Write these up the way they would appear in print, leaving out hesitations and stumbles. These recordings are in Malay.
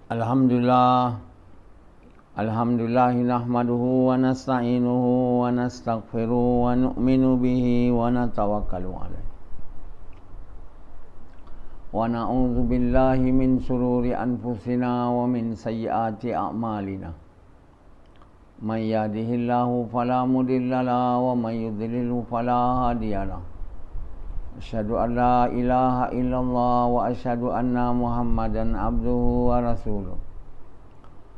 Alhamdulillah. Alhamdulillah nahmaduhu wa nasta'inuhu wa nastaghfiruhu wa nu'minu bihi wa natawakkalu alaihi. Wa na'udzu billahi min shururi anfusina wa min sayyiati a'malina. May yahdihillahu fala mudilla lahu wa may yudlilhu fala hadiya lahu. Asyhadu an la ilaha illallah wa asyhadu anna Muhammadan abduhu wa rasuluh.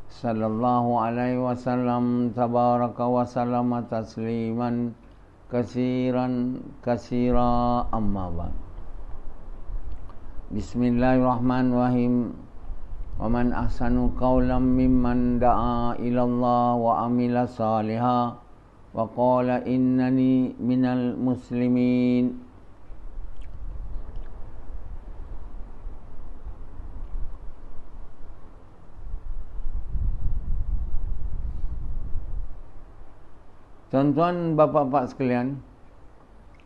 Sallallahu alaihi wasallam tabaraka wa sallama tasliman katsiran katsira amma ba'd. Bismillahirrahmanirrahim. Wa man ahsanu qawlan mimman da'a ila Allah wa amila salihan wa qala innani minal muslimin. Tuan-tuan, bapa-bapa sekalian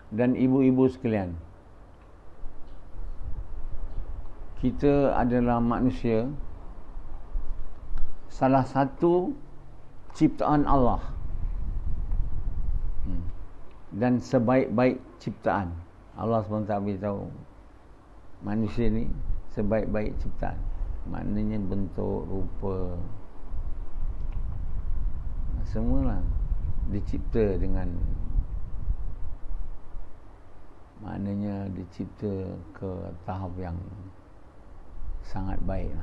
dan ibu-ibu sekalian, kita adalah manusia, salah satu ciptaan Allah dan sebaik-baik ciptaan. Allah SWT beritahu manusia ni sebaik-baik ciptaan. Maknanya bentuk, rupa, semualah dicipta dengan, maknanya dicipta ke tahap yang sangat baik.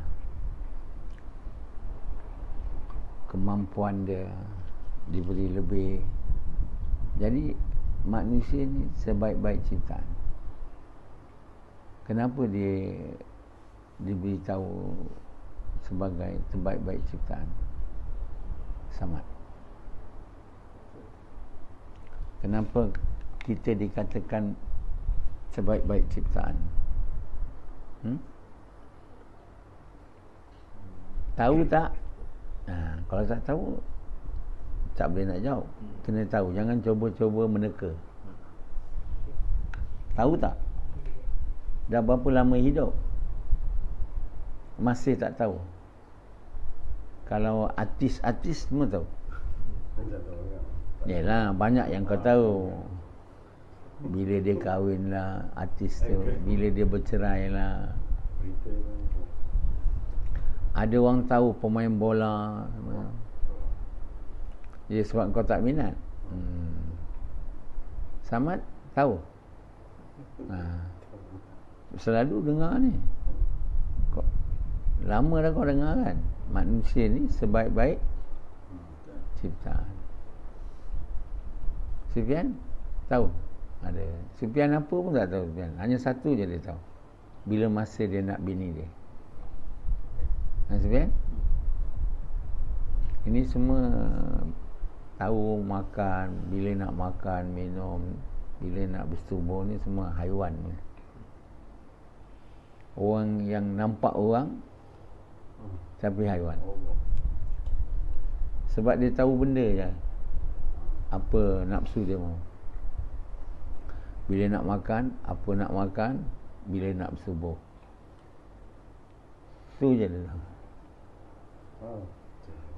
Kemampuan dia diberi lebih. Jadi manusia ni sebaik-baik ciptaan. Kenapa dia diberitahu sebagai sebaik-baik ciptaan? Samad. Kenapa kita dikatakan sebaik-baik ciptaan? Tahu tak? Kalau tak tahu, tak boleh nak jawab. Kena tahu. Jangan cuba-cuba meneka. Tahu tak? Dah berapa lama hidup? Masih tak tahu. Kalau artis-artis semua tahu. Yalah, banyak yang kau tahu. Bila dia kahwin lah artis tu, bila dia bercerai lah. Ada orang tahu pemain bola. Dia sebab kau tak minat. Samad tahu. Selalu dengar ni. Lama dah kau dengar kan? Manusia ni sebaik-baik ciptaan. Sufyan tahu? Ada. Sufyan apa pun tak tahu Sufyan. Hanya satu je dia tahu. Bila masa dia nak bini dia. Sufyan? Ini semua tahu makan, bila nak makan, minum, bila nak bersetubuh ni semua haiwan ni. Orang yang nampak orang tapi haiwan. Sebab dia tahu benda je. Apa nafsu dia mau. Bila nak makan, apa nak makan, bila nak bersubuh. Tu je dia tahu.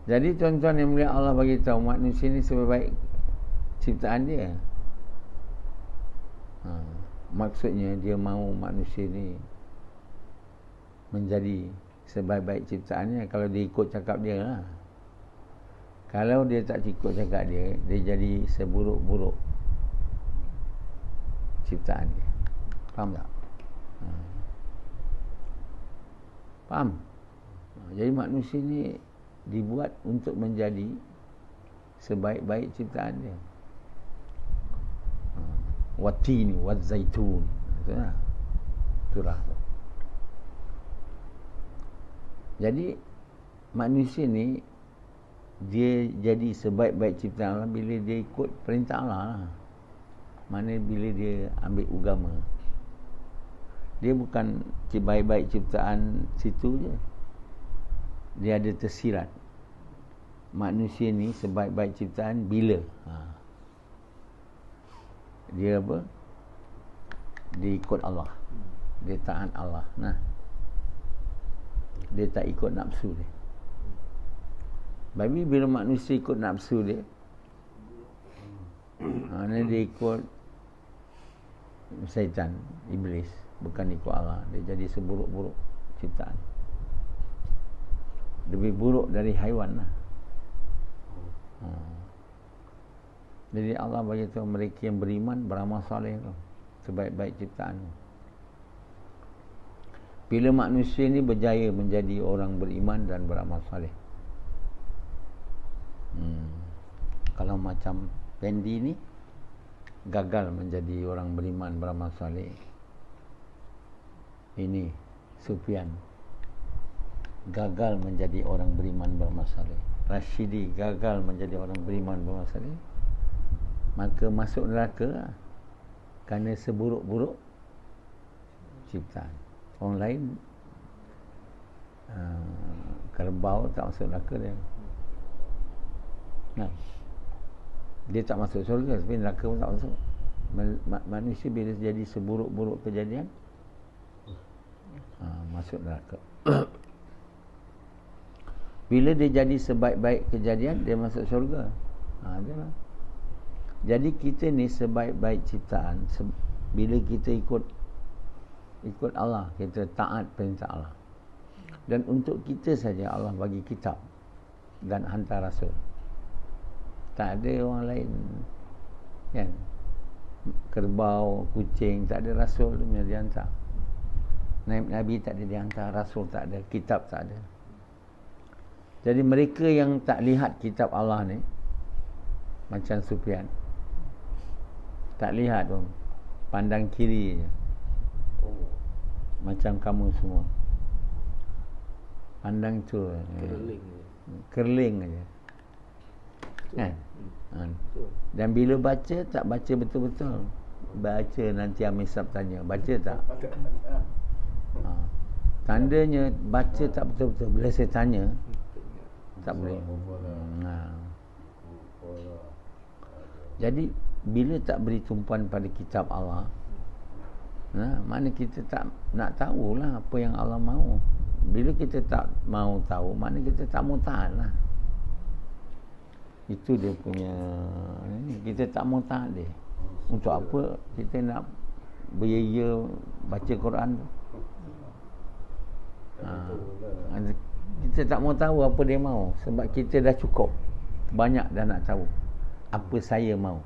Jadi tuan-tuan yang mulia, Allah bagi tahu manusia ni sebaik ciptaan dia. Maksudnya dia mahu manusia ni menjadi sebaik-baik ciptaannya kalau dia ikut cakap dia lah. Kalau dia tak ikut cakap dia, dia jadi seburuk-buruk ciptaan dia. Faham tak? Faham? Jadi manusia ni dibuat untuk menjadi sebaik-baik ciptaan dia. Watini, watzaitun. Itulah. Itulah. Jadi manusia ni dia jadi sebaik-baik ciptaan Allah bila dia ikut perintah Allah lah. Mana bila dia ambil agama. Dia bukan sebaik-baik ciptaan situ je. Dia ada tersirat. Manusia ni sebaik-baik ciptaan bila? Dia apa? Dia ikut Allah. Dia taat Allah. Nah. Dia tak ikut nafsu dia. Tapi bila manusia ikut nafsu dia, dia ikut syaitan, iblis, bukan ikut Allah. Dia jadi seburuk-buruk ciptaan. Lebih buruk dari haiwan lah. Jadi Allah bagi tahu mereka yang beriman, beramal soleh tu, sebaik-baik ciptaan. Bila manusia ni berjaya menjadi orang beriman dan beramal soleh. Kalau macam Pendi ni gagal menjadi orang beriman, beramal soleh. Ini Sufyan gagal menjadi orang beriman, beramal soleh. Rashidi gagal menjadi orang beriman, beramal soleh. Maka masuk neraka lah. Kerana seburuk-buruk ciptaan. Orang lain kerbau tak masuk neraka dia. Dia tak masuk syurga, tapi neraka pun tak masuk. Manusia bila jadi seburuk-buruk kejadian, masuk neraka. Bila dia jadi sebaik-baik kejadian, dia masuk syurga. Itulah. Jadi kita ni sebaik-baik ciptaan bila kita ikut Allah, kita taat perintah Allah. Dan untuk kita saja Allah bagi kitab dan hantar rasul. Tak ada orang lain, kan? Kerbau, kucing, tak ada rasul punya dihantar. Nabi tak ada dihantar, rasul tak ada, kitab tak ada. Jadi mereka yang tak lihat kitab Allah ni, macam Sufyan, tak lihat pun, pandang kiri je. Macam kamu semua, pandang tu kerling aja, kan? Dan bila baca, tak baca betul-betul. Baca nanti Amisab tanya, baca tak? Tandanya baca tak betul-betul. Bila saya tanya, tak boleh. Jadi bila tak beri tumpuan pada kitab Allah, mana kita tak nak tahulah apa yang Allah mahu. Bila kita tak mau tahu, mana kita tak mau taat lah. Itu dia punya, kita tak mau taat dia. Untuk apa kita nak beria baca Quran tu? Kita tak mau tahu apa dia mahu, sebab kita dah cukup banyak dah nak tahu apa saya mahu.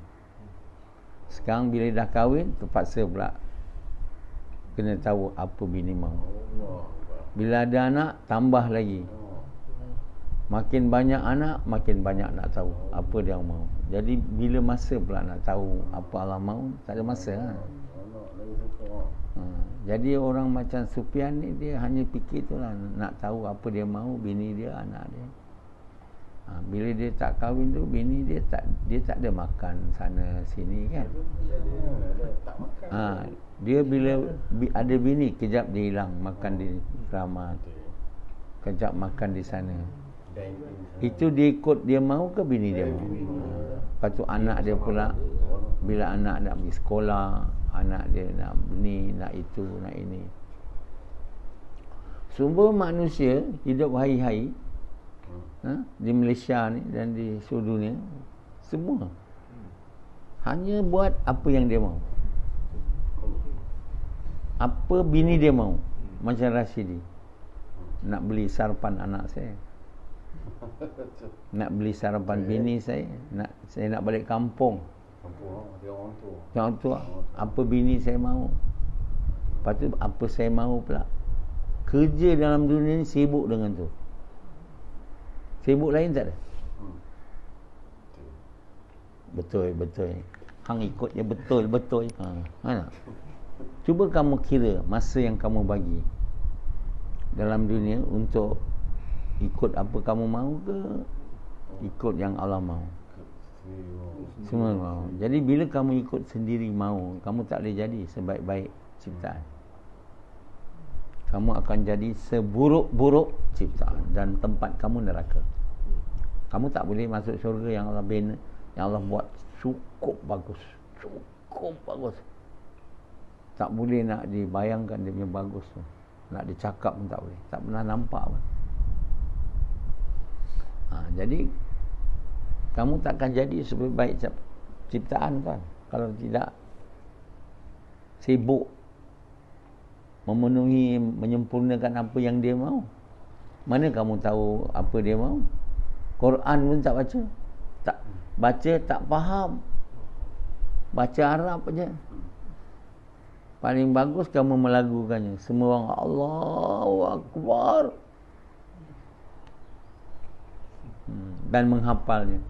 Sekarang bila dah kahwin, terpaksa pula kena tahu apa bini mahu. Bila ada anak, tambah lagi. Makin banyak anak, makin banyak nak tahu apa dia mahu. Jadi bila masa pula nak tahu apa Allah mahu, tak ada masa lah. Jadi orang macam Sufyan ni, dia hanya fikir tu lah, nak tahu apa dia mahu, bini dia, anak dia. Bila dia tak kahwin tu, bini dia tak ada makan sana sini, kan? Dia bila ada bini, kejap dia hilang makan di keramat, kejap makan di sana. Itu dia ikut dia mahu ke bini dia mahu? Lepas tu anak dia pula, bila anak nak pergi sekolah, anak dia nak ni, nak itu, nak ini. Semua manusia hidup hari-hari di Malaysia ni dan di seluruh dunia, semua hanya buat apa yang dia mahu, apa bini dia mahu. Macam Rashidi nak beli sarapan anak saya, nak beli sarapan bini saya nak balik kampung, orang tua, apa bini saya mahu. Lepas tu apa saya mahu pula. Kerja dalam dunia ni sibuk dengan tu, sibuk lain tak ada. Betul. Hang ikut je betul. Cuba kamu kira masa yang kamu bagi dalam dunia untuk ikut apa kamu mahu ke ikut yang Allah mahu? Semua mahu. Jadi bila kamu ikut sendiri mahu, kamu tak boleh jadi sebaik-baik ciptaan. Kamu akan jadi seburuk-buruk ciptaan dan tempat kamu neraka. Kamu tak boleh masuk syurga yang Allah bina, yang Allah buat cukup bagus. Tak boleh nak dibayangkan dia punya bagus tu. Nak dicakap pun tak boleh. Tak pernah nampak pun. Jadi kamu takkan jadi sebaik ciptaan kan kalau tidak sibuk memenuhi, menyempurnakan apa yang dia mahu. Mana kamu tahu apa dia mahu? Quran pun tak baca. Tak baca, tak faham. Baca Arab aja. Paling bagus kamu melagukannya. Semua orang Allahu Akbar. Dan menghafalnya.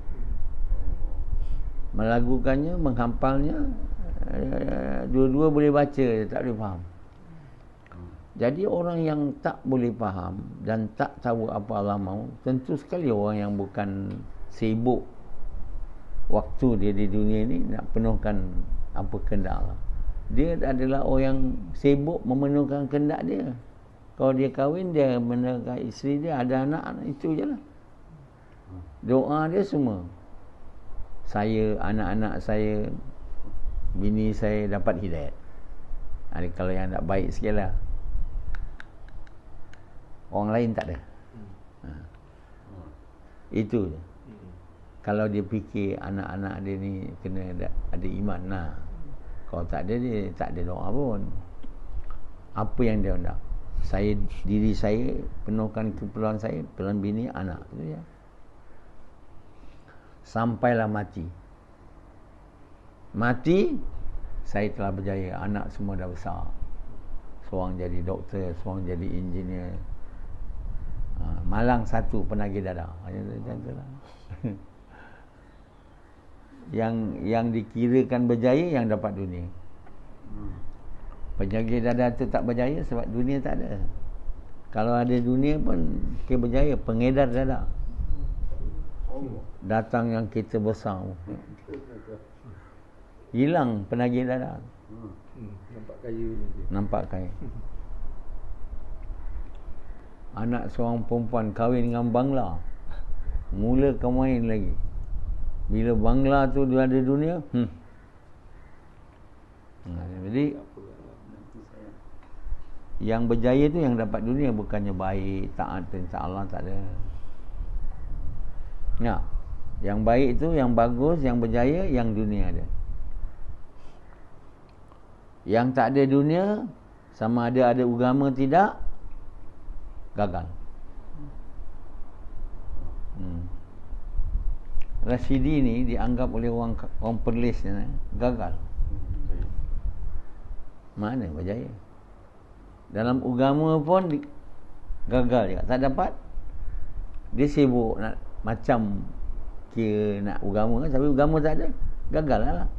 Melagukannya, menghafalnya, dua-dua boleh baca, tak boleh faham. Jadi orang yang tak boleh faham dan tak tahu apa Allah mahu, tentu sekali orang yang bukan sibuk waktu dia di dunia ni nak penuhkan apa kehendak Allah. Dia adalah orang yang sibuk memenuhkan kehendak dia. Kalau dia kahwin, dia menekan isteri dia, ada anak, itu je lah. Doa dia semua, saya, anak-anak saya, bini saya dapat hidayat. Kalau yang tak baik sikit lah, orang lain tak ada. Itu je. Kalau dia fikir anak-anak dia ni kena ada iman, nah. Kalau tak ada, dia tak ada doa pun. Apa yang dia nak? Saya, diri saya, penuhkan keperluan saya, keperluan bini, anak. Itu je. Sampailah mati. Mati, saya telah berjaya. Anak semua dah besar. Seorang jadi doktor, seorang jadi engineer. Malang satu penagih dada. Yang dikirakan berjaya yang dapat dunia. Penagih dada tu tak berjaya sebab dunia tak ada. Kalau ada dunia pun dia berjaya. Pengedar dada. Datang yang kereta besar, hilang penagih dada. Nampak kaya ni. Nampak kaya. Anak seorang perempuan kahwin dengan bangla, mula kemain lagi. Bila bangla tu dia ada dunia, jadi yang berjaya tu yang dapat dunia, bukannya baik, taat perintah Allah, tak ada. Ya, yang baik itu, yang bagus, yang berjaya, yang dunia ada. Yang tak ada dunia, sama ada agama tidak, gagal. Rashidi ni dianggap oleh orang Perlis ni gagal. Mana berjaya? Dalam agama pun gagal juga, tak dapat. Dia sibuk nak macam kira nak agama kan, tapi agama tak ada, gagal lah.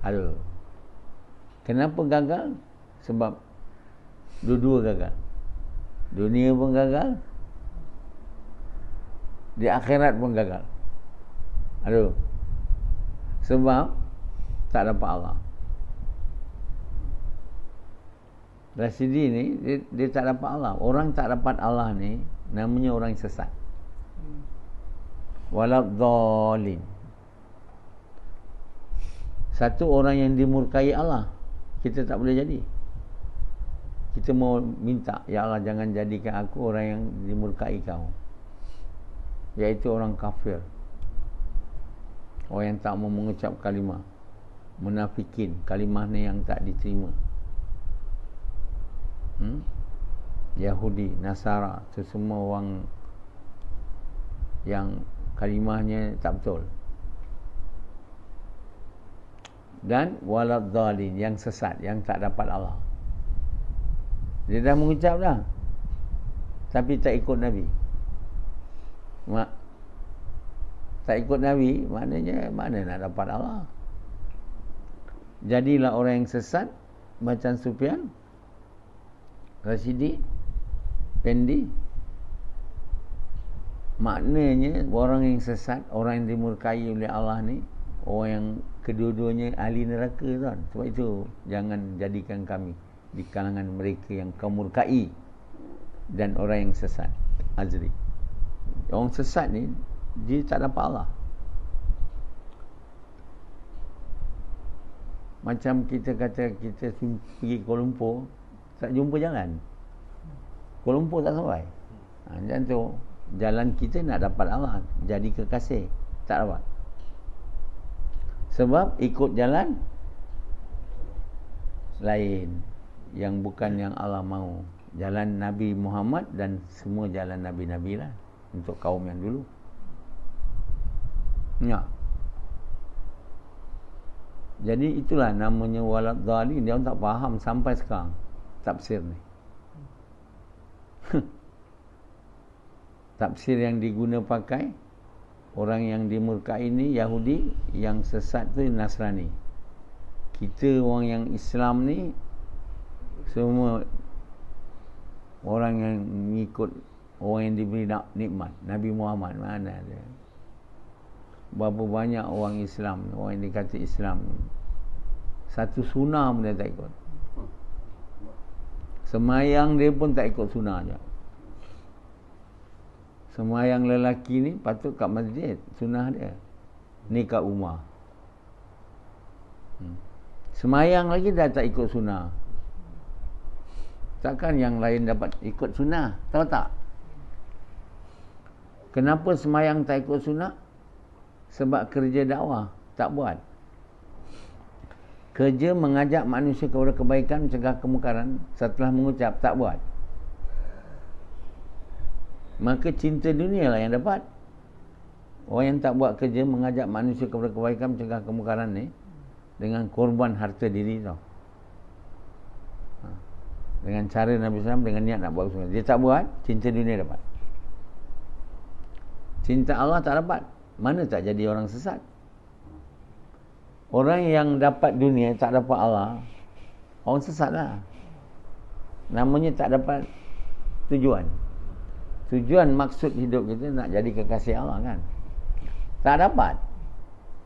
Aduh. Kenapa gagal? Sebab dua-dua gagal. Dunia pun gagal, di akhirat pun gagal. Aduh. Sebab tak dapat Allah. Rashidi ni dia tak dapat Allah. Orang tak dapat Allah ni namanya orang sesat. Waladhdallin. Satu orang yang dimurkai Allah, kita tak boleh jadi. Kita mau minta, ya Allah jangan jadikan aku orang yang dimurkai kau, iaitu orang kafir, orang yang tak mau mengucap kalimah, munafikin, kalimah ni yang tak diterima. Yahudi, Nasara, itu semua orang yang kalimahnya tak betul. Dan waladhdallin, yang sesat, yang tak dapat Allah. Dia dah mengucap dah, tapi tak ikut Nabi. Tak ikut Nabi, maknanya mana nak dapat Allah? Jadilah orang yang sesat macam Sufyan, Rashidi, Pendi. Maknanya orang yang sesat, orang yang dimurkai oleh Allah ni, orang yang kedua-duanya ahli neraka kan. Sebab itu jangan jadikan kami di kalangan mereka yang kau murkai dan orang yang sesat. Azri. Orang sesat ni dia tak dapat Allah. Macam kita kata kita pergi Kuala Lumpur, tak jumpa jalan. Kuala Lumpur tak sampai. Macam tu, jalan kita nak dapat Allah, jadi kekasih, tak dapat. Sebab ikut jalan lain yang bukan yang Allah mahu. Jalan Nabi Muhammad dan semua jalan Nabi-Nabi lah untuk kaum yang dulu. Ya. Jadi itulah namanya walad dhalin. Dia orang tak faham sampai sekarang tafsir ni. Tafsir yang diguna pakai orang yang dimurkai ini Yahudi, yang sesat tu Nasrani. Kita orang yang Islam ni semua orang yang mengikut orang yang diberi nikmat Nabi Muhammad. Mana ada berapa banyak orang Islam, orang yang dikata Islam, satu sunnah pun dia tak ikut. Semayang dia pun tak ikut sunnah je. Semayang lelaki ni patut kat masjid, sunnah dia. Ni kat rumah. Semayang lagi dah tak ikut sunnah. Takkan yang lain dapat ikut sunnah? Tahu tak? Kenapa semayang tak ikut sunnah? Sebab kerja dakwah tak buat. Kerja mengajak manusia kepada kebaikan, mencegah kemungkaran, setelah mengucap tak buat. Maka cinta dunia lah yang dapat. Orang yang tak buat kerja mengajak manusia kepada kebaikan, mencegah kemungkaran ni, dengan korban harta diri tau. Dengan cara Nabi SAW, dengan niat nak buat kesukaan. Dia tak buat, cinta dunia dapat. Cinta Allah tak dapat. Mana tak jadi orang sesat? Orang yang dapat dunia tak dapat Allah, orang sesat lah. Namanya tak dapat tujuan. Tujuan maksud hidup kita nak jadi kekasih Allah kan. Tak dapat.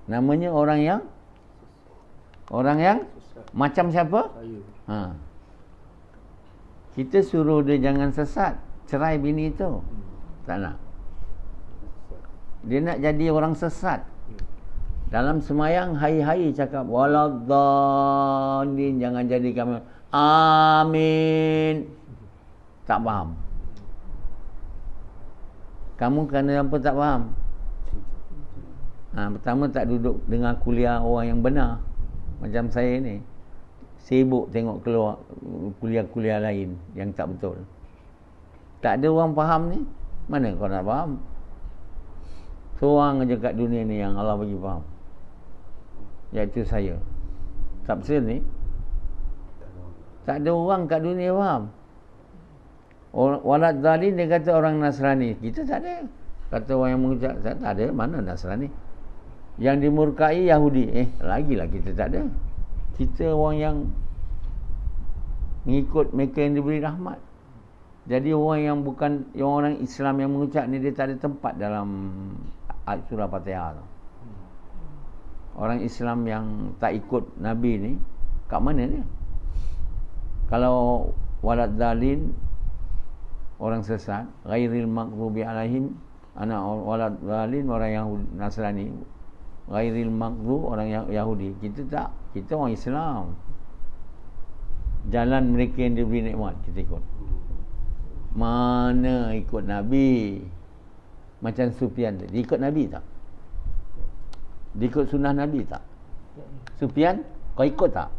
Namanya orang yang macam siapa? Kita suruh dia jangan sesat, cerai bini tu. Tak nak. Dia nak jadi orang sesat. Dalam semayang hari-hari cakap waladhdallin, jangan jadi kami. Amin. Tak faham. Kamu kerana apa tak faham? Pertama tak duduk dengar kuliah orang yang benar. Macam saya ni, sibuk tengok keluar kuliah-kuliah lain yang tak betul. Tak ada orang faham ni, mana kau nak faham? Seorang aja kat dunia ni yang Allah bagi faham, iaitu saya. Tafsir ni tak ada orang kat dunia faham. Walad dhalin dia kata orang Nasrani. Kita tak ada. Kata orang yang mengucap, tak ada. Mana Nasrani? Yang dimurkai Yahudi. Lagilah kita tak ada. Kita orang yang mengikut mereka yang diberi rahmat. Jadi orang yang bukan, yang orang Islam yang mengucap ni, dia tak ada tempat dalam surah Fatihah. Orang Islam yang tak ikut Nabi ni, kat mana dia? Kalau walad dhalin, orang sesat, ghairil maghdubi alaihim, anak walad dhalin, orang Yahudi Nasrani, ghairil maghdub, orang Yahudi. Kita tak, kita orang Islam. Jalan mereka yang diberi nikmat kita ikut. Mana ikut Nabi? Macam Sufyan tadi, ikut Nabi tak? Ikut sunnah Nabi tak? Sufyan, kau ikut tak?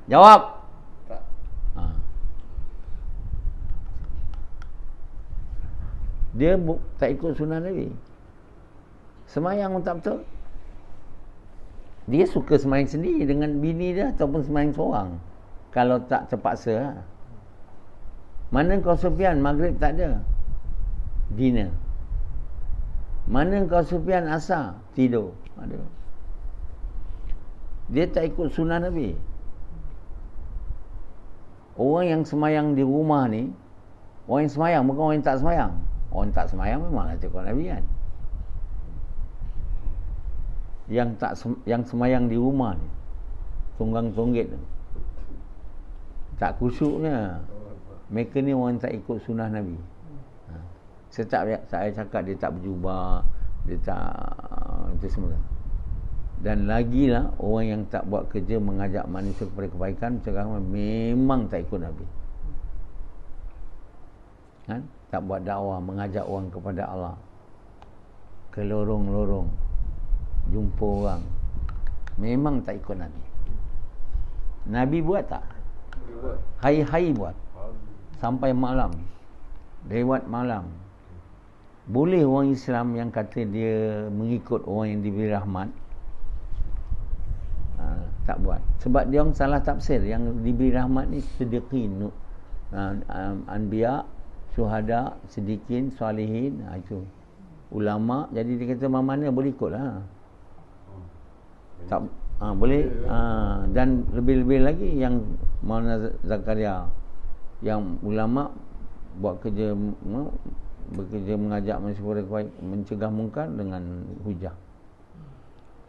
Jawab. Tak. Dia tak ikut sunnah Nabi. Semayang pun tak betul. Dia suka semayang sendiri dengan bini dia ataupun semayang seorang, kalau tak terpaksa. Mana kau Sufyan, maghrib tak ada, dinner. Mana kau Sufyan, asar, tidur. Ada. Dia tak ikut sunnah Nabi. Orang yang semayang di rumah ni, orang yang semayang bukan orang yang tak semayang. Orang tak semayang memanglah ikut Nabi kan. Yang semayang di rumah ni, tunggang-tunggit tu, tak khusyuknya. Mereka ni orang tak ikut sunnah Nabi. Saya cakap dia tak berjubah, dia tak, itu semua. Dan lagilah orang yang tak buat kerja mengajak manusia kepada kebaikan, mencegah memang tak ikut Nabi. Kan? Tak buat dakwah, mengajak orang kepada Allah, ke lorong-lorong, jumpa orang, memang tak ikut Nabi. Nabi buat tak? Hari-hari buat, sampai malam, lewat malam. Boleh orang Islam yang kata dia mengikut orang yang diberi rahmat, tak buat. Sebab dia orang salah tafsir. Yang diberi rahmat ni siddiqin, anbiya, syuhada, siddiqin, salihin, itu ulama. Jadi dia kata mana boleh ikut lah. Tak boleh. Dan lebih-lebih lagi yang Maulana Zakaria, yang ulama buat kerja, bekerja mengajak manusia kepada kebaikan, mencegah mungkar dengan hujah.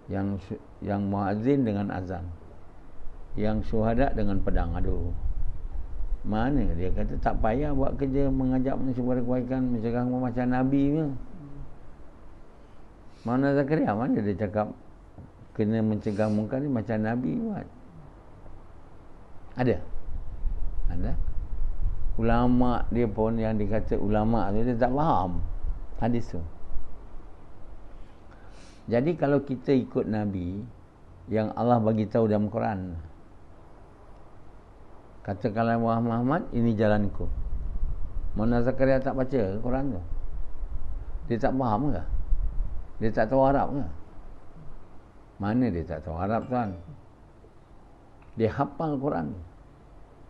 Yang muazzin dengan azan, yang syuhada dengan pedang. Aduh, mana dia kata tak payah buat kerja mengajak manusia kepada kebaikan, mencegah macam Nabi ke? Mana Zakaria, mana dia cakap kena mencegah mungkar ni macam Nabi buat? Ada? Ulama dia pun yang dikata ulama tu, dia tak faham hadis tu. Jadi kalau kita ikut Nabi yang Allah bagi tahu dalam Quran, katakanlah Muhammad, ini jalanku. Mana Zakaria tak baca Quran tu? Dia tak faham ke? Dia tak tahu Arab ke? Mana dia tak tahu Arab, tuan? Dia hafal Quran.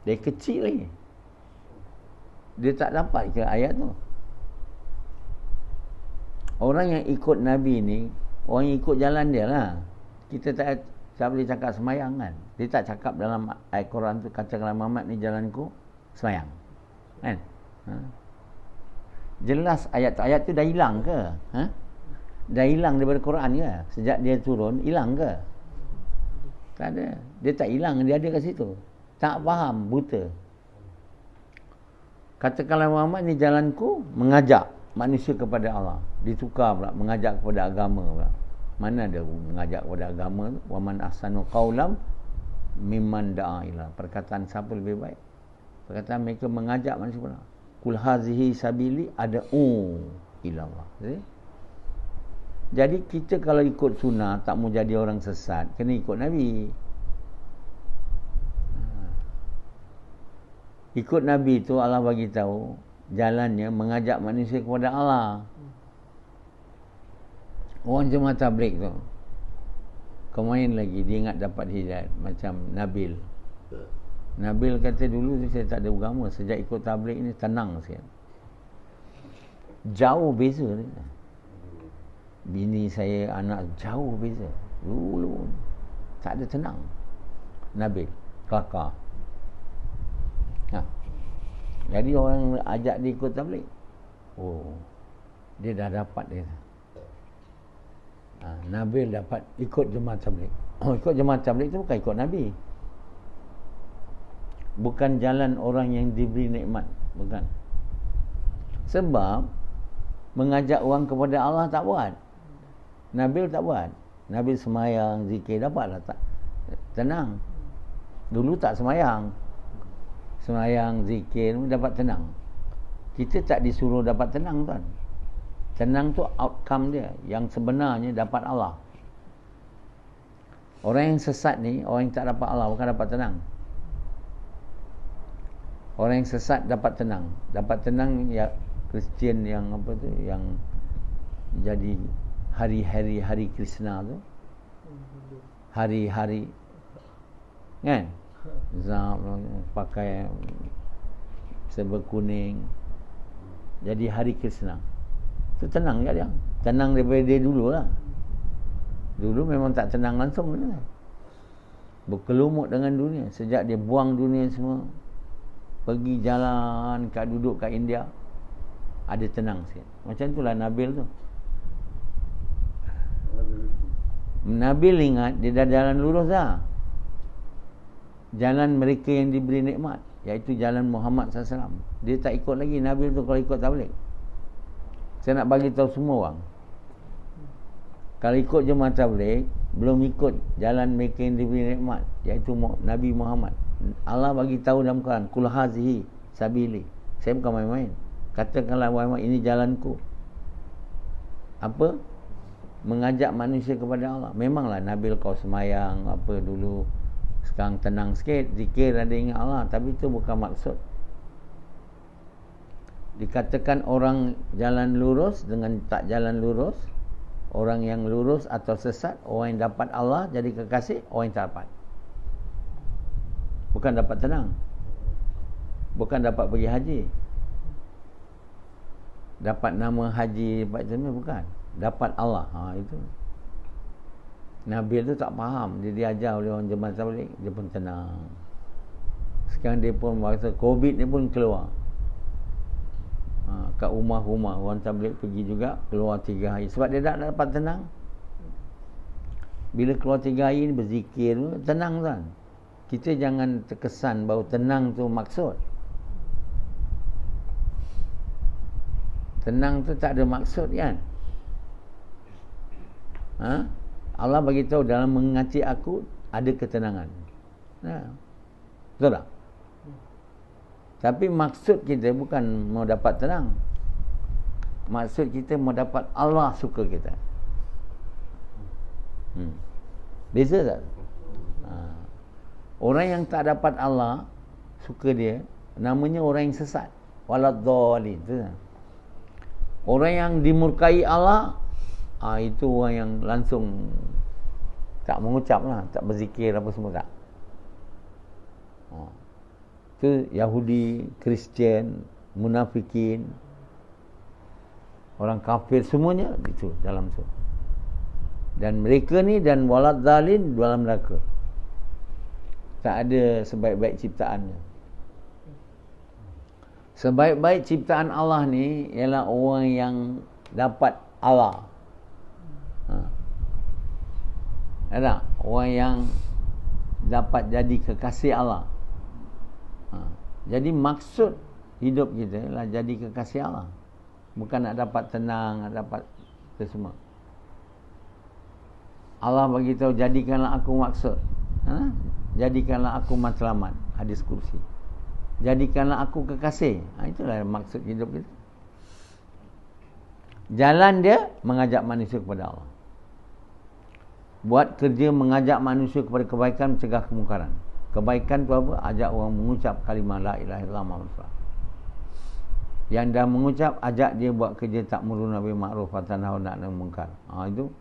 Dia kecil lagi. Dia tak dapat ke ayat tu? Orang yang ikut Nabi ni, orang yang ikut jalan dia lah. Kita tak boleh cakap semayang kan. Dia tak cakap dalam ayat Quran tu, katakanlah Muhammad ni jalanku, semayang kan? Jelas ayat tu dah hilang ke? Dah hilang daripada Quran ke? Sejak dia turun, hilang ke? Tak ada. Dia tak hilang, dia ada kat situ. Tak faham, buta. Katakanlah Muhammad ni jalanku, mengajak manusia kepada Allah. Ditukar pula, mengajak kepada agama pula. Mana ada mengajak kepada agama tu? Wa man ahsanu qawlam mimman da'a ila. Perkataan siapa lebih baik? Perkataan mereka mengajak manusia kepada Allah. Kul hazihi sabili ad'u ila Allah. Jadi kita kalau ikut sunnah, tak mau jadi orang sesat, kena ikut Nabi. Ikut Nabi tu Allah bagi tahu jalannya mengajak manusia kepada Allah. Orang jemaah tabligh tu, kemarin lagi dia ingat dapat hidayat macam Nabil. Nabil kata dulu tu saya tak ada agama, sejak ikut tabligh ni tenang sikit. Jauh beza dia. Bini saya, anak jauh beza. Dulu tak ada tenang. Nabil, kelakar. Jadi orang ajak dia ikut tabligh, dia dah dapat dia. Nabil dapat ikut jemaah tabligh. Ikut jemaah tabligh tu bukan ikut Nabi. Bukan jalan orang yang diberi nikmat, bukan. Sebab mengajak orang kepada Allah tak buat. Nabil tak buat. Nabil semayang, zikir, dapatlah tak? Tenang. Dulu tak semayang. Semayang, zikir, dapat tenang. Kita tak disuruh dapat tenang, tuan. Tenang tu outcome dia. Yang sebenarnya dapat Allah. Orang yang sesat ni, orang yang tak dapat Allah, bukan dapat tenang. Orang yang sesat dapat tenang. Dapat tenang ya Kristian yang apa tu, yang jadi hari Krishna tu. Hari kan? Pakai serba kuning, jadi hari Krishna. Itu tenang ke dia? Tenang daripada dia dulu lah. Dulu memang tak tenang langsung dia. Berkelumut dengan dunia. Sejak dia buang dunia semua, pergi jalan duduk kat India, ada tenang sikit. Macam itulah Nabil tu. Nabil ingat dia dah jalan lurus dah. Jalan mereka yang diberi nikmat, iaitu jalan Muhammad SAW. Dia tak ikut lagi Nabil tu kalau ikut tabligh. Saya nak bagi tahu semua orang, kalau ikut jemaah tabligh, belum ikut jalan mereka yang diberi nikmat, iaitu Nabi Muhammad. Allah bagi tahu dalam Quran, kul hazihi sabili. Saya bukan main-main. Katakanlah Muhammad, ini jalanku. Apa? Mengajak manusia kepada Allah. Memanglah Nabil kau semayang apa dulu, sekarang tenang sikit, zikir ada ingat Allah, tapi itu bukan maksud. Dikatakan orang jalan lurus dengan tak jalan lurus, orang yang lurus atau sesat, orang yang dapat Allah jadi kekasih, orang yang tak dapat. Bukan dapat tenang, bukan dapat pergi haji, dapat nama haji, dapat jenis, bukan. Dapat Allah. Itu Nabil tu tak faham. Dia diajar oleh orang jemaah tabligh, dia pun tenang. Sekarang dia pun masa Covid ni pun keluar. Kat rumah-rumah orang tabligh pergi juga, keluar 3 hari. Sebab dia tak dapat tenang. Bila keluar 3 hari ni berzikir, tenang kan. Kita jangan terkesan bahawa tenang tu maksud. Tenang tu tak ada maksud kan. Allah bagi tahu dalam mengasihi aku ada ketenangan. Betul tak? Tapi maksud kita bukan mau dapat tenang. Maksud kita mau dapat Allah suka kita. Beza tak? Orang yang tak dapat Allah suka dia, namanya orang yang sesat. Waladhdallin. Orang yang dimurkai Allah, itu orang yang langsung tak mengucap lah, tak berzikir apa semua tak. Itu Yahudi, Kristian, munafikin, orang kafir, semuanya itu dalam tu. Dan mereka ni dan waladhdallin dalam neraka. Tak ada sebaik-baik ciptaannya. Sebaik-baik ciptaan Allah ni ialah orang yang dapat Allah. Ada orang yang dapat jadi kekasih Allah. Jadi maksud hidup kita ialah jadi kekasih Allah. Bukan nak dapat tenang, nak dapat itu semua. Allah bagi tahu, jadikanlah aku maksud. Jadikanlah aku matlamat. Hadis kursi. Jadikanlah aku kekasih. Itulah maksud hidup kita. Jalan dia mengajak manusia kepada Allah. Buat kerja mengajak manusia kepada kebaikan, mencegah kemungkaran. Kebaikan tu apa? Ajak orang mengucap kalimah la ilaha illallah Muhammadur Rasulullah. Yang dah mengucap, ajak dia buat kerja ta'muruna bil ma'ruf wa tanhauna 'anil munkar. Itu.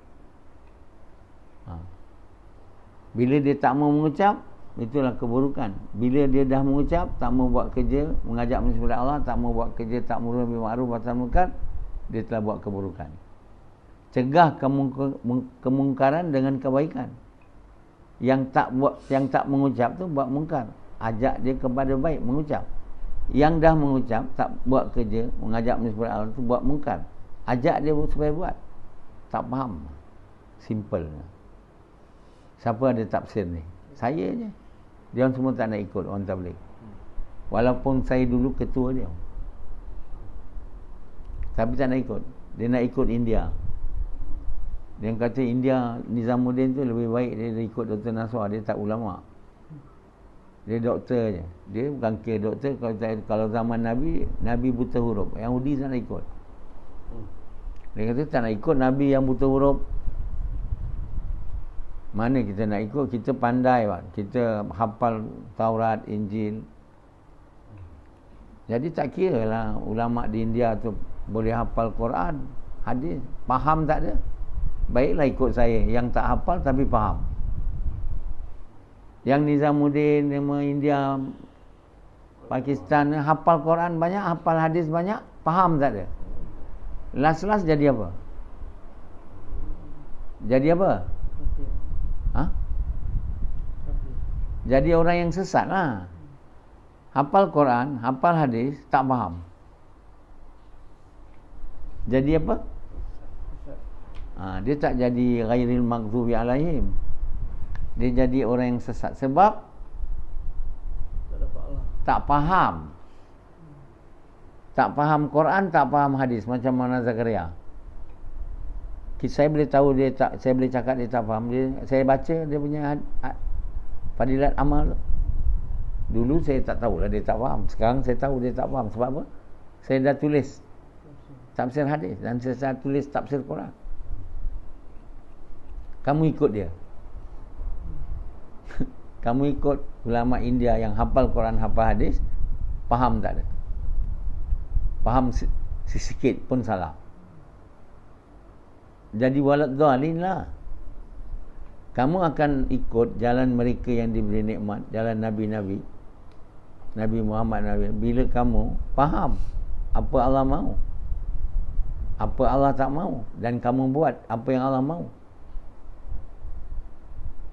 Bila dia tak mau mengucap, itulah keburukan. Bila dia dah mengucap, tak mau buat kerja mengajak manusia kepada Allah, tak mau buat kerja ta'muruna bil ma'ruf wa tanhauna 'anil munkar, dia telah buat keburukan. Cegah kemungkaran dengan kebaikan. Yang tak mengucap tu buat mungkar. Ajak dia kepada baik, mengucap. Yang dah mengucap, tak buat kerja mengajak manusia kepada Allah tu buat mungkar. Ajak dia supaya buat. Tak faham. Simple. Siapa ada tafsir ni? Saya je. Dia semua tak nak ikut orang tabligh. Walaupun saya dulu ketua dia. Tapi tak nak ikut. Dia nak ikut India. Dia kata India Nizamuddin tu lebih baik dia ikut Dr. Naswar. Dia tak ulama. Dia doktor je. Dia bukan kira doktor. Kalau zaman Nabi, Nabi buta huruf. Yahudi tak nak ikut. Dia kata tak nak ikut Nabi yang buta huruf. Mana kita nak ikut? Kita pandai, Pak. Kita hafal Taurat, Injil. Jadi tak kira lah ulama di India tu boleh hafal Quran, hadis. Faham tak ada? Baiklah ikut saya yang tak hafal tapi faham. Yang Nizamuddin, India, Pakistan, hafal Quran banyak, hafal hadis banyak, faham tak ada? Last jadi apa? Jadi apa? Jadi orang yang sesat lah. Hafal Quran, hafal hadis, tak faham. Jadi apa? Dia tak jadi ghairil maghdubi alaihim. Dia jadi orang yang sesat sebab tak faham. Tak faham Quran, tak faham hadis, macam mana Zakaria. Saya boleh tahu dia tak, saya boleh cakap dia tak faham. Saya baca dia punya fadilat amal. Dulu saya tak tahulah dia tak faham. Sekarang saya tahu dia tak faham. Sebab apa? Saya dah tulis tafsir hadis dan saya tulis tafsir Quran. Kamu ikut dia. Kamu ikut ulama India yang hafal Quran, hafal hadis, faham tak ada? Faham sikit pun salah. Jadi walad dhalin lah. Kamu akan ikut jalan mereka yang diberi nikmat, jalan Nabi-Nabi, Nabi Muhammad, bila kamu faham apa Allah mahu, apa Allah tak mahu, dan kamu buat apa yang Allah mahu,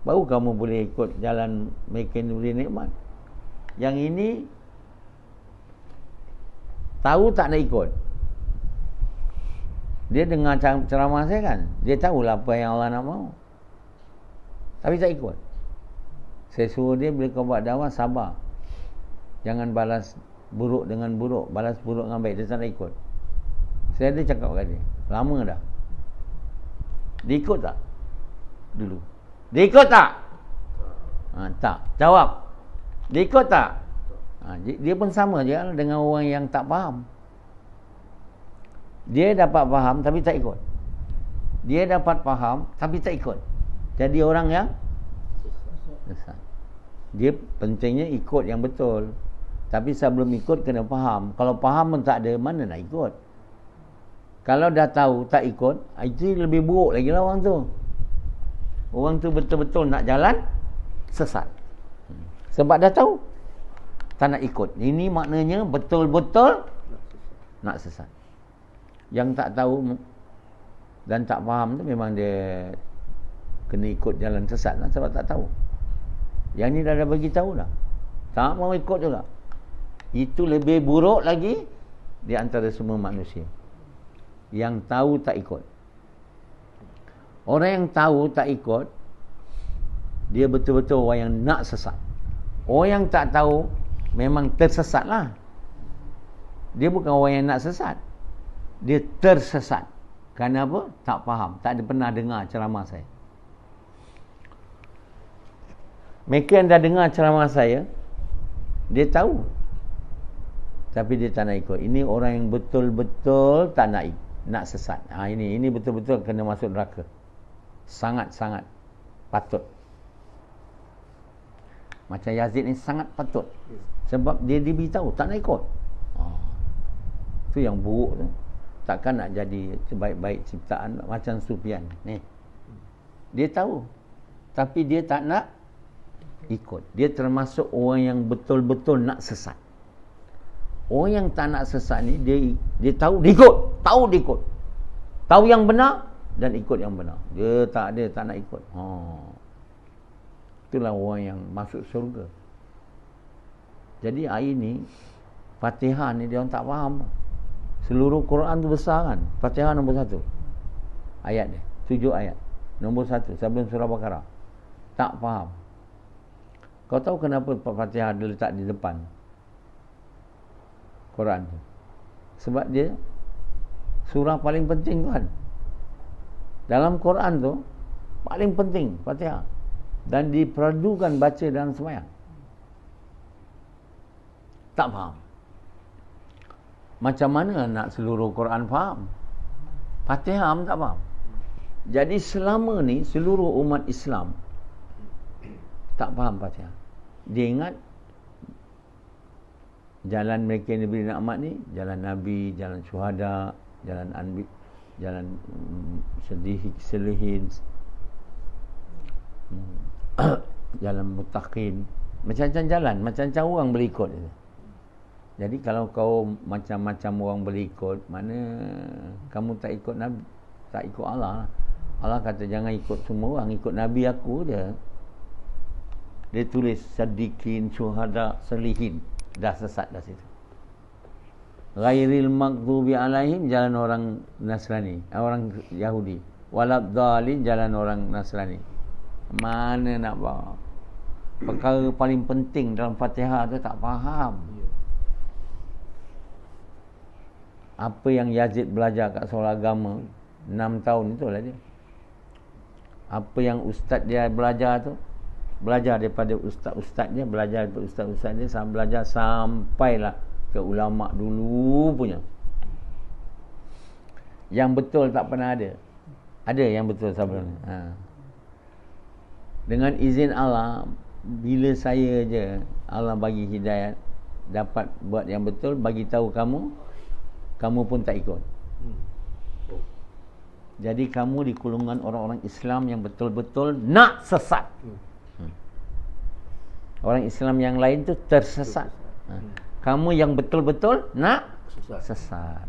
baru kamu boleh ikut jalan mereka yang diberi nikmat. Yang ini tahu tak nak ikut. Dia dengar ceramah saya kan, dia tahulah apa yang Allah nak mahu, tapi tak ikut. Saya suruh dia, bila kau buat dakwah, sabar, jangan balas buruk dengan buruk, balas buruk dengan baik. Dia tak nak ikut. Saya ada cakap kat dia, lama dah. Dia ikut tak? Dulu dia ikut tak? Tak. Jawab, dia ikut tak? Dia pun sama je dengan orang yang tak faham. Dia dapat faham tapi tak ikut. Dia dapat faham tapi tak ikut. Jadi orang yang sesat. Dia pentingnya ikut yang betul. Tapi sebelum ikut kena faham. Kalau faham pun tak ada, mana nak ikut? Kalau dah tahu tak ikut, itu lebih buruk lagi lah orang tu. Orang tu betul-betul nak jalan sesat. Sebab dah tahu tak nak ikut. Ini maknanya betul-betul nak sesat. Yang tak tahu dan tak faham tu memang dia kena ikut jalan sesat lah, sebab tak tahu. Yang ni dah bagi tahu dah, tak mau ikut juga. Itu lebih buruk lagi di antara semua manusia. Yang tahu tak ikut. Orang yang tahu tak ikut, dia betul-betul orang yang nak sesat. Orang yang tak tahu memang tersesat lah. Dia bukan orang yang nak sesat, dia tersesat. Kerana apa? Tak faham. Tak ada pernah dengar ceramah saya. Mereka yang dah dengar ceramah saya, dia tahu, tapi dia tak nak ikut. Ini orang yang betul-betul tak nak sesat. Ini betul-betul kena masuk neraka. Sangat-sangat patut. Macam Yazid ni sangat patut. Sebab dia diberitahu tak nak ikut. Itu yang buruk tu. Takkan nak jadi sebaik-baik ciptaan macam Sufyan ni. Dia tahu, tapi dia tak nak ikut. Dia termasuk orang yang betul-betul nak sesat. Orang yang tak nak sesat ni, dia tahu, dia ikut. Tahu dia ikut. Tahu yang benar dan ikut yang benar. Dia tak nak ikut. Itulah orang yang masuk syurga. Jadi hari ni Fatihah ni dia orang tak faham. Seluruh Quran tu besar kan. Fatihah nombor 1 ayat dia, 7 ayat, nombor 1 sebelum surah Baqarah. Tak faham. Kau tahu kenapa Fatihah dia letak di depan Quran tu? Sebab dia surah paling penting kan. Dalam Quran tu paling penting Fatihah, dan diperlukan baca dalam sembahyang. Tak faham. Macam mana nak seluruh Quran faham? Fatihah tak faham. Jadi selama ni seluruh umat Islam tak faham Fatihah. Dia ingat jalan mereka yang diberi nikmat ni, jalan Nabi, jalan syuhada, jalan anbi, jalan selihin, jalan muttaqin, macam-macam jalan, macam-macam orang boleh ikut. Jadi kalau kau macam-macam orang boleh ikut, mana kamu tak ikut Nabi, tak ikut Allah. Allah kata jangan ikut semua orang, ikut Nabi aku je. Dia tulis sadiqin, syuhada, salihin. Dah sesat dah situ. Ghairil maghdubi alaihim, jalan orang Nasrani, orang Yahudi. Waladhdallin, jalan orang Nasrani. Mana nak bawa? Perkara paling penting dalam Fatihah tu tak faham. Apa yang Yazid belajar kat sekolah agama, 6 tahun itulah dia. Apa yang ustaz dia belajar tu, belajar daripada ustaz-ustaz dia, belajar daripada ustaz-ustaz dia, sampai belajar sampailah ke ulama dulu punya. Yang betul tak pernah ada. Ada yang betul sebelum ni. Dengan izin Allah, bila saya je Allah bagi hidayat, dapat buat yang betul, bagi tahu kamu, kamu pun tak ikut. Jadi kamu di golongan orang-orang Islam yang betul-betul nak sesat. Orang Islam yang lain tu tersesat. Kamu yang betul-betul nak sesat.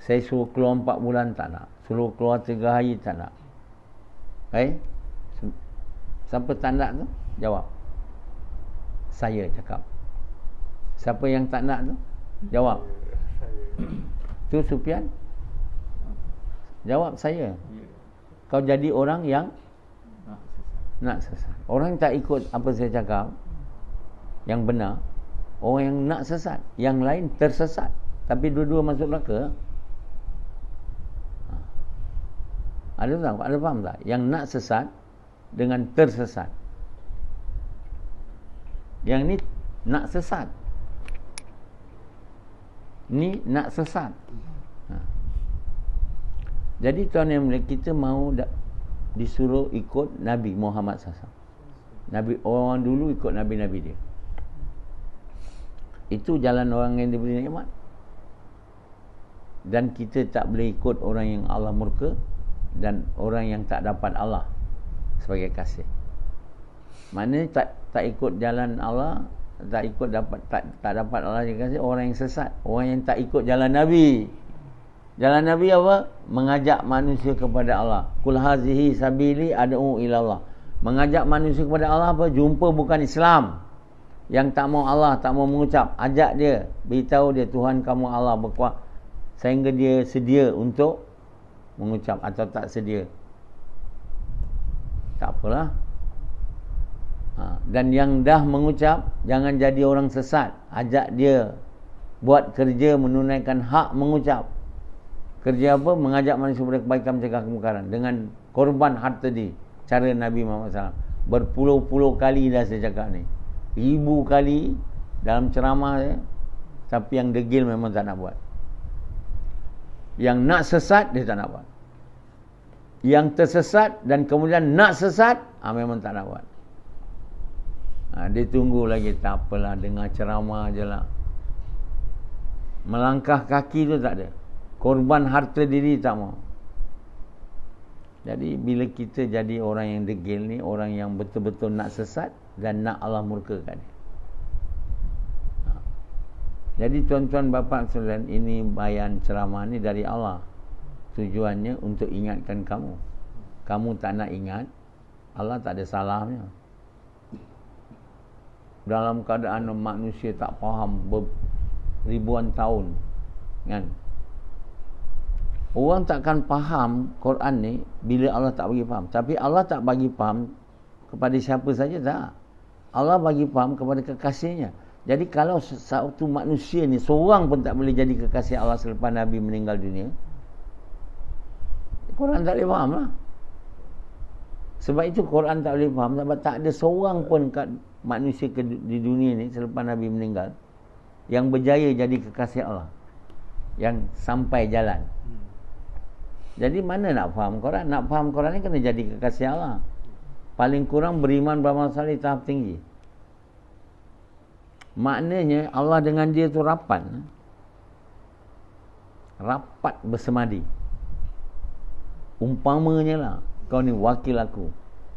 Saya suruh keluar 4 bulan tak nak, suruh keluar 3 hari tak nak. Siapa tak nak tu? Jawab. Saya cakap. Siapa yang tak nak tu? Jawab. Tu Sufian? Jawab saya. Kau jadi orang yang nak sesat. Orang tak ikut apa saya cakap, yang benar, orang yang nak sesat, yang lain tersesat, tapi dua-dua masuk neraka. Ada faham tak? Yang nak sesat dengan tersesat. Yang ni nak sesat, ni nak sesat. Jadi tuan yang mulia, kita mahu disuruh ikut Nabi Muhammad SAW. Nabi orang dulu ikut Nabi-Nabi dia. Itu jalan orang yang diberi nikmat. Dan kita tak boleh ikut orang yang Allah murka dan orang yang tak dapat Allah sebagai kasih. Maknanya tak ikut jalan Allah, tak ikut tak dapat Allah sebagai kasih, orang yang sesat, orang yang tak ikut jalan Nabi. Jalan Nabi apa? Mengajak manusia kepada Allah. Kul hazihi sabili ad'u ila Allah. Mengajak manusia kepada Allah apa? Jumpa bukan Islam. Yang tak mau Allah, tak mau mengucap, ajak dia, beritahu dia Tuhan kamu Allah berkuasa, sehingga dia sedia untuk mengucap atau tak sedia. Tak apalah. Dan yang dah mengucap, jangan jadi orang sesat. Ajak dia buat kerja menunaikan hak mengucap. Kerja apa? Mengajak manusia kepada kebaikan, mencegah kemungkaran dengan korban harta di cara Nabi Muhammad SAW. Berpuluh-puluh kali dah saya cakap ni, 1000 kali dalam ceramah saya. Tapi yang degil memang tak nak buat. Yang nak sesat dia tak nak buat. Yang tersesat dan kemudian nak sesat, memang tak nak buat. Dia tunggu lagi, tak apalah, dengar ceramah je lah. Melangkah kaki tu tak ada. Korban harta diri tak mau. Jadi bila kita jadi orang yang degil ni, orang yang betul-betul nak sesat dan nak Allah murkakan dia. Jadi tuan-tuan bapa sekalian, ini bayan ceramah ni dari Allah. Tujuannya untuk ingatkan kamu. Kamu tak nak ingat, Allah tak ada salahnya. Dalam keadaan manusia tak faham ribuan tahun, kan? Orang takkan faham Quran ni bila Allah tak bagi faham. Tapi Allah tak bagi faham kepada siapa saja, tak. Allah bagi faham kepada kekasihnya. Jadi kalau satu manusia ni seorang pun tak boleh jadi kekasih Allah selepas Nabi meninggal dunia, Quran tak boleh faham lah. Sebab itu Quran tak boleh faham, sebab tak ada seorang pun kat manusia di dunia ni selepas Nabi meninggal yang berjaya jadi kekasih Allah, yang sampai jalan. Jadi mana nak faham Quran? Nak faham Quran ni kena jadi kekasih Allah. Paling kurang beriman, beramal saleh tahap tinggi. Maknanya Allah dengan dia tu rapat bersemadi. Umpamanya lah, kau ni wakil aku.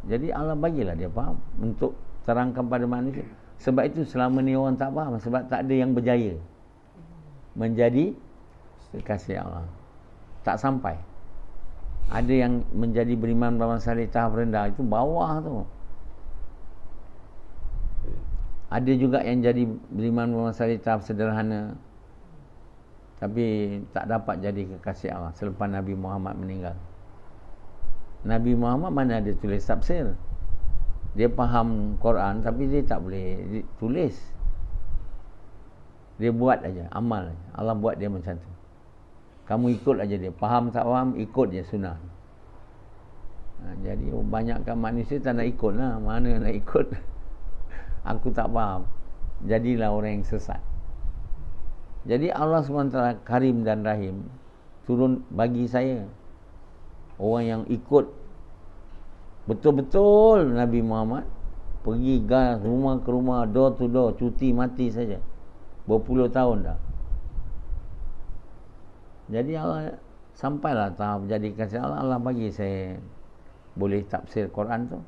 Jadi Allah bagilah dia faham untuk terangkan pada manusia. Sebab itu selama ni orang tak faham, sebab tak ada yang berjaya menjadi kekasih Allah. Tak sampai. Ada yang menjadi beriman, beramal saleh tahap rendah, itu bawah tu. Ada juga yang jadi beriman, beramal saleh tahap sederhana, tapi tak dapat jadi kekasih Allah selepas Nabi Muhammad meninggal. Nabi Muhammad mana ada tulis tafsir. Dia faham Quran tapi dia tak boleh tulis. Dia buat aja, amal aja. Allah buat dia macam tu. Kamu ikut aja dia. Faham tak faham, ikut je sunnah. Jadi banyakkan manusia tak nak ikut lah. Mana nak ikut? Aku tak faham. Jadilah orang yang sesat. Jadi Allah SWT Karim dan Rahim turun bagi saya, orang yang ikut betul-betul Nabi Muhammad, pergi gas rumah ke rumah, door to door, cuti mati saja, berpuluh tahun dah. Jadi Allah sampailah tahap jadi kasih Allah bagi saya boleh tafsir Quran tu.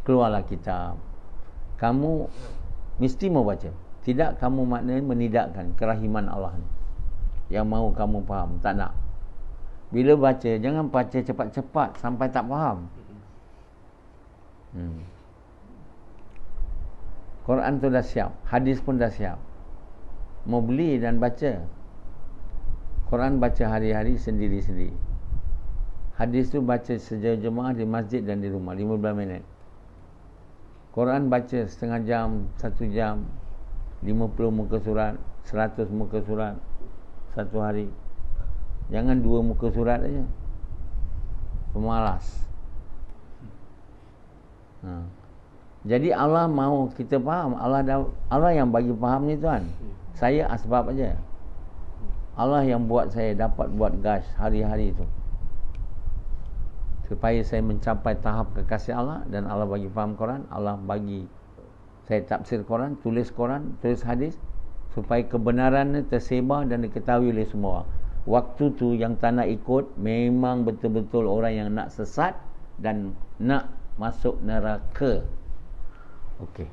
Keluarlah kitab, kamu mesti mau baca. Tidak kamu maknanya menidakkan kerahiman Allah ni, yang mahu kamu faham. Tak nak. Bila baca, jangan baca cepat-cepat sampai tak faham. Quran tu dah siap, hadis pun dah siap, mau beli dan baca. Quran baca hari-hari sendiri-sendiri. Hadis tu baca sejauh-jemaah di masjid dan di rumah 15 minit. Quran baca setengah jam, 1 jam, 50 muka surat, 100 muka surat satu hari. Jangan 2 muka surat aja, pemalas. Jadi Allah mahu kita faham. Allah yang bagi faham ni tuan. Saya asbab aja. Allah yang buat saya dapat buat gas hari-hari tu, supaya saya mencapai tahap kekasih Allah. Dan Allah bagi faham Quran. Allah bagi saya tafsir Quran, tulis hadis, supaya kebenarannya tersebar dan diketahui oleh semua orang. Waktu tu yang tak nak ikut memang betul-betul orang yang nak sesat dan nak masuk neraka. Okey.